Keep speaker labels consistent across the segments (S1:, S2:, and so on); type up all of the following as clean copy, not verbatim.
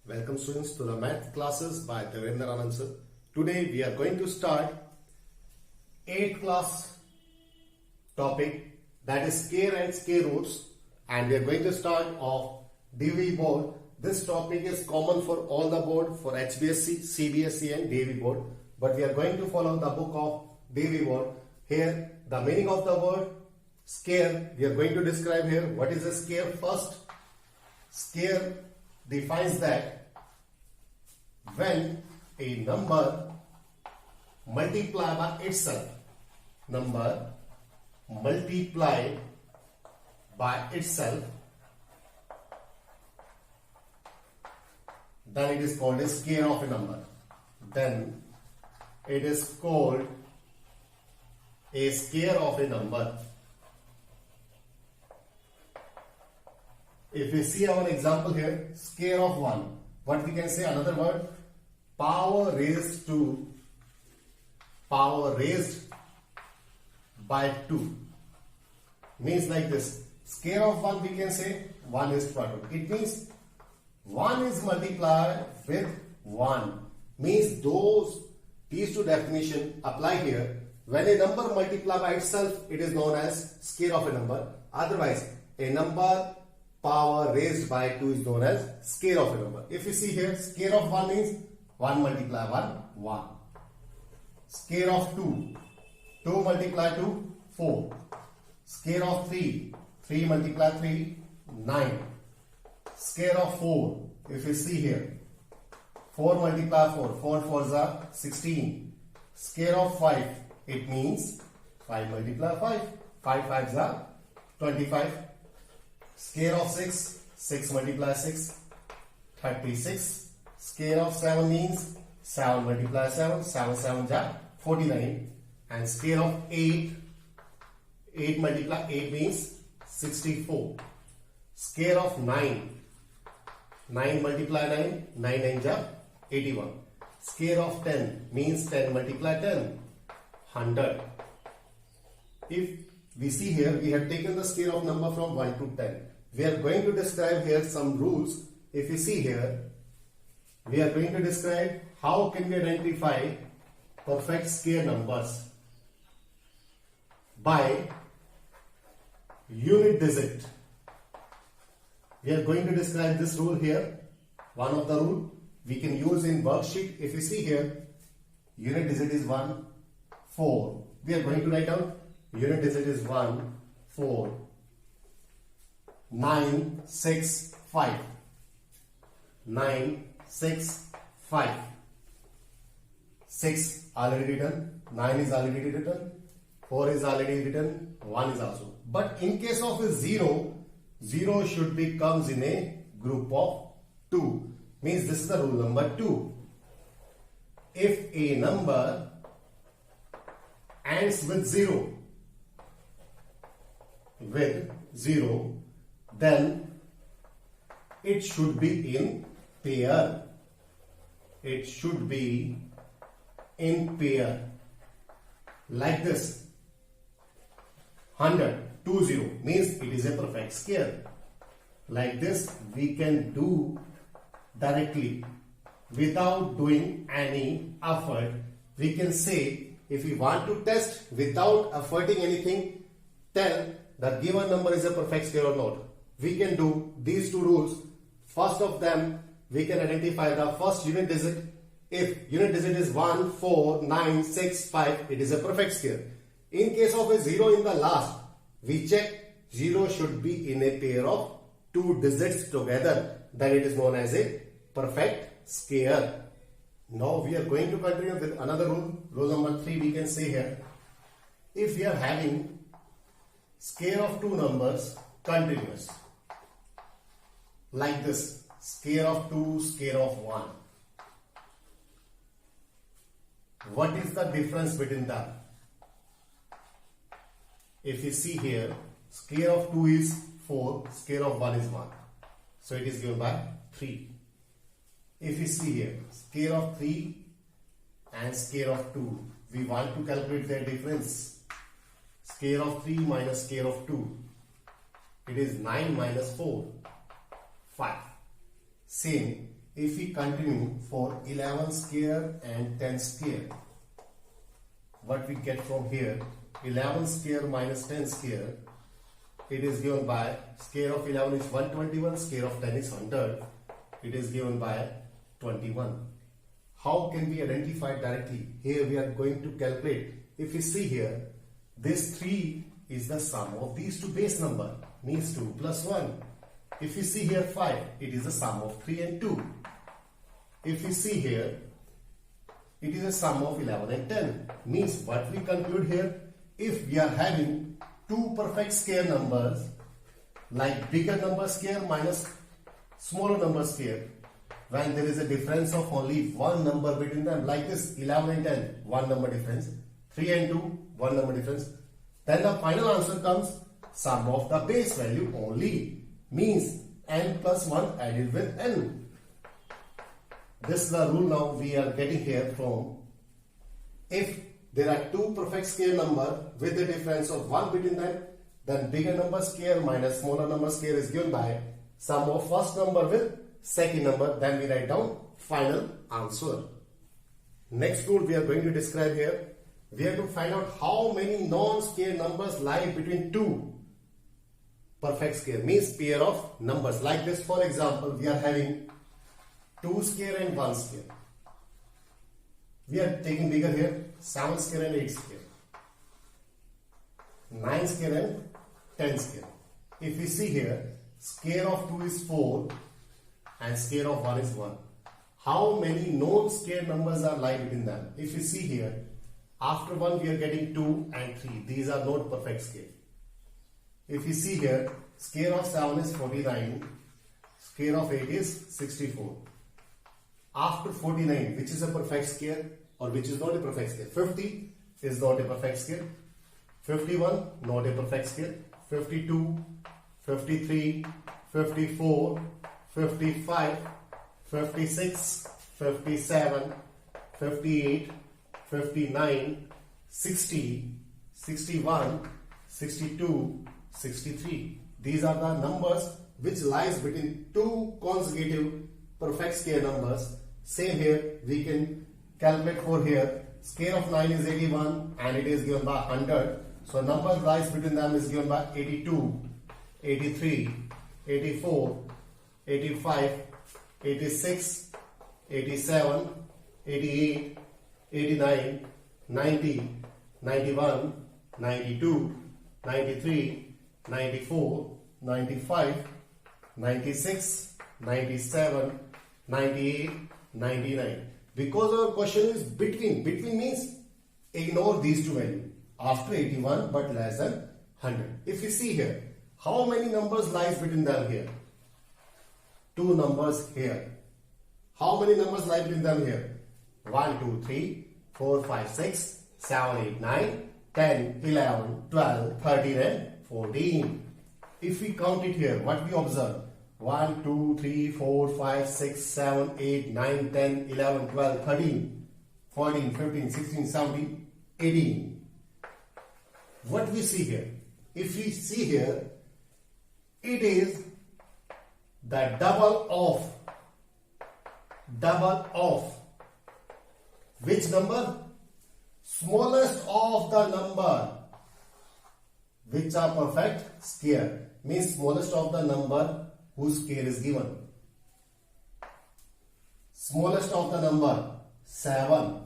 S1: Welcome students to the math classes by Devendra Anand sir. Today we are going to start 8th class topic, that is scale and scale roots, and we are going to start off DV board. This topic is common for all the board, for HBSC, CBSE and DV board, but we are going to follow the book of DV board. Here the meaning of the word scale we are going to describe here. What is a scale? First, scale defines that when a number multiplied by itself, number multiplied by itself, then it is called a scale of a number. Then it is called a scale of a number. If we see our example here, scale of 1, what we can say, another word, power raised by 2, means like this. Scale of 1 we can say 1 is equal to, it means 1 is multiplied with 1, means these two definitions apply here. When a number multiplied by itself, it is known as scale of a number. Otherwise, a number power raised by 2 is known as scale of a number. If you see here, scale of 1 means 1 multiply 1, 1. Scale of 2, 2 multiply 2, 4. Scale of 3, 3 multiply 3, 9. Scale of 4, if you see here, 4 multiply 4, 4 4s are 16. Scale of 5, it means 5 multiply 5, 5 5s are 25. Scale of 6, 6 multiply 6, 36. Scale of 7 means 7 multiply 7, 7 7s are 49. And scale of 8, 8 multiply 8 means 64. Scale of 9, 9 multiply 9, 9 9s are 81. Scale of 10 means 10 multiply 10, 100. If we see here, we have taken the scale of number from 1 to 10. We are going to describe here some rules. If you see here, we are going to describe how can we identify perfect scale numbers by unit digit. We are going to describe this rule here. One of the rule we can use in worksheet. If you see here, unit digit is 1, 4. We are going to write down unit digit is 1, 4, 9, 6, 5. 9, 6, 5. 6 already written, 9 is already written, 4 is already written, 1 is also. But in case of a 0, 0 should be comes in a group of 2. Means this is the rule number 2. If a number ends with 0, then it should be in pair. It should be in pair. Like this. 100, 20 means it is a perfect scale. Like this, we can do directly without doing any effort. We can say, if we want to test without efforting anything, tell the given number is a perfect scale or not. We can do these two rules. First of them, we can identify the first unit digit. If unit digit is 1, 4, 9, 6, 5, it is a perfect scale. In case of a 0 in the last, we check 0 should be in a pair of 2 digits together. Then it is known as a perfect scale. Now we are going to continue with another rule. Rule number 3 we can say here. If we are having scale of 2 numbers continuous, like this, scale of 2, scale of 1. What is the difference between them? If you see here, scale of 2 is 4, scale of 1 is 1. So it is given by 3. If you see here, scale of 3 and scale of 2, we want to calculate their difference. Scale of 3 minus scale of 2. It is 9 minus 4, 5. Same. if we continue for 11 square and 10 square, what we get from here, 11 square minus 10 square, it is given by square of 11 is 121, square of 10 is 100, it is given by 21. How can we identify directly? Here we are going to calculate. If you see here, this 3 is the sum of these two base number, means 2 plus 1. If you see here 5, it is the sum of 3 and 2. If you see here, it is a sum of 11 and 10. Means what we conclude here, if we are having two perfect square numbers, like bigger number square minus smaller number square, when there is a difference of only one number between them, like this 11 and 10, one number difference, 3 and 2, one number difference, then the final answer comes sum of the base value only, means n plus 1 added with n. This is the rule now we are getting here from, if there are two perfect square number with the difference of 1 between them, then bigger number square minus smaller number square is given by sum of first number with second number, then we write down final answer. Next rule we are going to describe here. We have to find out how many non-square numbers lie between two perfect square, means pair of numbers. Like this, for example, we are having 2 square and 1 square. We are taking bigger here, 7 square and 8 square, 9 square and 10 square. If we see here, square of 2 is 4 and square of 1 is 1. How many known square numbers are lie between them? If you see here, after 1 we are getting 2 and 3. These are not perfect square. If you see here, square of 7 is 49, square of 8 is 64. After 49, which is a perfect square or which is not a perfect square? 50 is not a perfect square. 51, not a perfect square. 52, 53, 54, 55, 56, 57, 58, 59, 60, 61, 62, 63. These are the numbers which lies between two consecutive perfect square numbers. Same here, we can calculate for here. Square of 9 is 81 and it is given by 100. So number lies between them is given by 82, 83, 84, 85, 86, 87, 88, 89, 90, 91, 92, 93, 94, 95, 96, 97, 98, 99. Because our question is between means ignore these two values after 81 but less than 100. If you see here, how many numbers lies between them here? Two numbers here. How many numbers lie between them here? 1, 2, 3, 4, 5, 6, 7, 8, 9, 10, 11, 12, 13 and 14. If we count it here, what we observe? 1, 2, 3, 4, 5, 6, 7, 8, 9, 10, 11, 12, 13, 14, 15, 16, 17, 18. What we see here? If we see here, it is the double of which number? Smallest of the number which are perfect square, means smallest of the number whose square is given. Smallest of the number 7.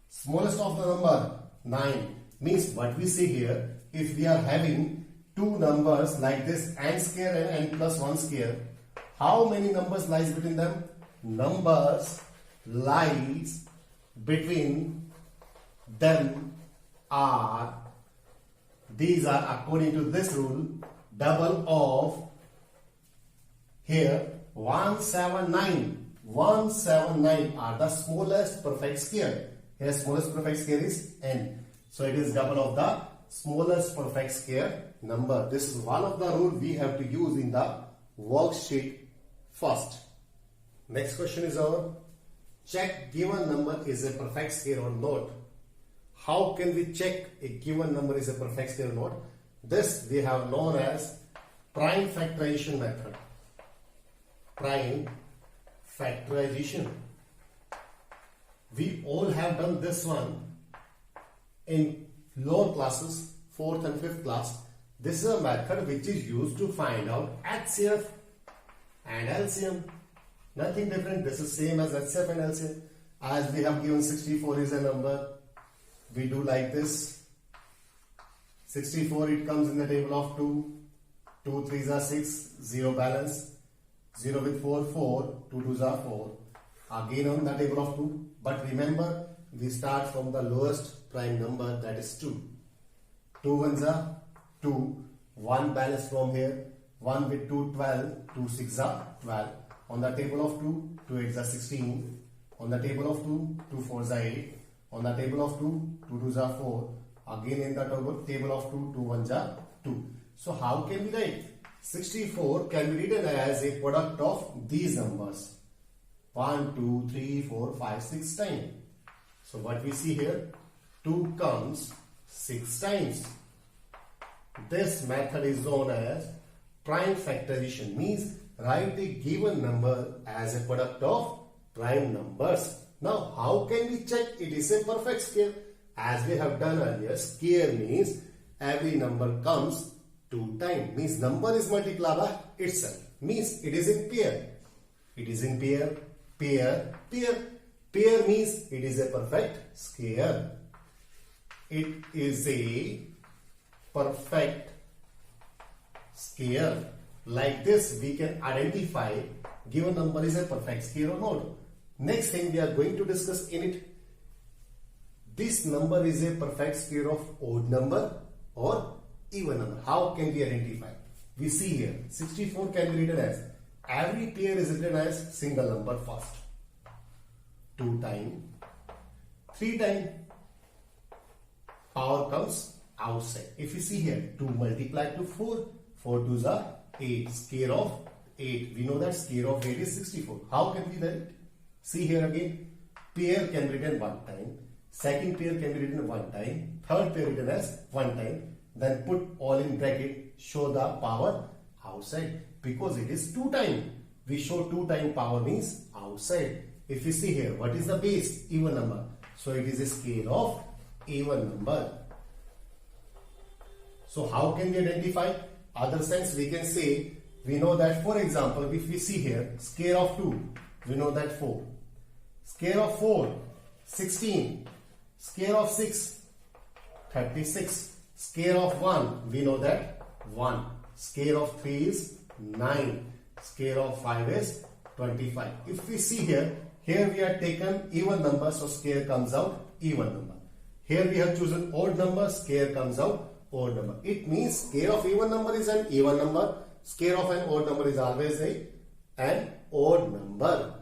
S1: Smallest of the number 9. Means what we see here, if we are having two numbers like this, n square and n plus 1 square, how many numbers lies between them? Numbers lies between them are, these are according to this rule, double of here 179. 179 are the smallest perfect square. Here smallest perfect square is n. So it is double of the smallest perfect square number. This is one of the rules we have to use in the worksheet first. Next question is our check given number is a perfect square or not. How can we check a given number is a perfect square or not? This we have known as prime factorization method. Prime factorization. We all have done this one in lower classes, 4th and 5th class. This is a method which is used to find out HCF and LCM. Nothing different. This is same as HCF and LCM. As we have given 64 is a number, we do like this. 64, it comes in the table of 2. 2 3s are 6, 0 balance. 0 with 4, 4. 2 2s are 4. Again on the table of 2. But remember, we start from the lowest prime number, that is 2. 2 1s are 2. 1 balance from here. 1 with 2, 12. 2 6s are 12. On the table of 2, 2 8s are 16. On the table of 2, 2 4s are 8. On the table of 2, 2 2s are 4. Again in the table of 2, 2 1s are 2. So how can we write? 64 can be written as a product of these numbers. 1, 2, 3, 4, 5, 6 times. So what we see here, 2 comes 6 times. This method is known as prime factorization, means write a given number as a product of prime numbers. Now how can we check it is a perfect square? As we have done earlier, square means every number comes 2 times, means number is multiplied by itself, means it is in pair. It is in pair, pair, pair. Pair means it is a perfect square. It is a perfect square. Like this, we can identify given number is a perfect square or not. Next thing we are going to discuss in it, this number is a perfect square of odd number or even number. How can we identify? We see here 64 can be written as, every pair is written as single number first. 2 times, 3 times, power comes outside. If you see here, 2 multiplied to 4, 4 2s are 8, square of 8. We know that square of 8 is 64. How can we write? See here again, pair can be written 1 time, second pair can be written 1 time, third pair written as 1 time, then put all in bracket, show the power outside because it is 2 times. We show 2 times power means outside. If you see here, what is the base? Even number. So it is a scale of even number. So how can we identify? Other sense we can say, we know that for example, if we see here, square of 2, we know that 4. Square of 4, 16. Square of 6, 36. Square of 1, we know that 1. Square of 3 is 9. Square of 5 is 25. If we see here, here we have taken even number, so square comes out even number. Here we have chosen odd number, square comes out odd number. It means square of even number is an even number, square of an odd number is always an odd number.